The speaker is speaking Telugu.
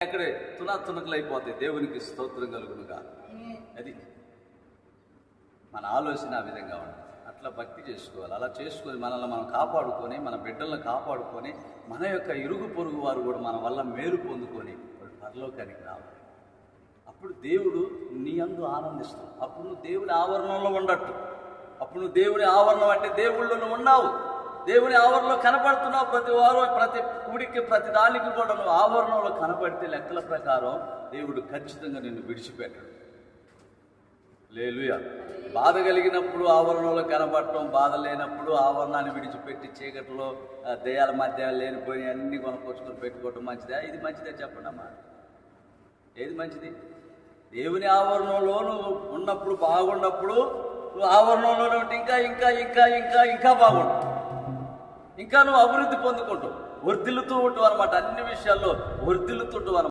అక్కడే తునకలు అయిపోతాయి. దేవునికి స్తోత్రం కలుగునుగా. అది మన ఆలోచన ఆ విధంగా ఉంటుంది. అట్లా భక్తి చేసుకోవాలి. అలా చేసుకొని మనల్ని మనం కాపాడుకొని, మన బిడ్డలను కాపాడుకొని, మన యొక్క ఇరుగు పొరుగు వారు కూడా మన వల్ల మేలు పొందుకొని వాడు పరలోకానికి రావాలి. అప్పుడు దేవుడు నీ యందు ఆనందిస్తావు. అప్పుడు నువ్వు దేవుని ఆవరణంలో ఉండట్టు. అప్పుడు నువ్వు దేవుని ఆవరణం అంటే దేవుళ్ళు నువ్వు ఉన్నావు. దేవుని ఆవరణలో కనపడుతున్నావు. ప్రతి వారు, ప్రతి కుడికి, ప్రతి దానికి కూడా నువ్వు ఆవరణంలో కనపడితే లెక్కల ప్రకారం దేవుడు ఖచ్చితంగా నిన్ను విడిచిపెట్టడు. హల్లెలూయా. బాధ కలిగినప్పుడు ఆవరణంలో కనపడటం, బాధ లేనప్పుడు ఆవరణాన్ని విడిచిపెట్టి చీకటిలో దయ్యాల మధ్య లేనిపోయి అన్ని కొనుక్కొచ్చుకొని పెట్టుకోవటం మంచిదా? ఇది మంచిదే చెప్పండి అమ్మా. ఏది మంచిది? దేవుని ఆవరణంలో నువ్వు ఉన్నప్పుడు, బాగున్నప్పుడు నువ్వు ఆవరణంలోనే ఉంటే ఇంకా ఇంకా ఇంకా ఇంకా ఇంకా బాగుంటావు. ఇంకా నువ్వు అభివృద్ధి పొందుకుంటావు, వర్ధిల్లుతూ ఉంటావు అనమాట. అన్ని విషయాల్లో వర్ధిల్లుతుంటావు అనమాట.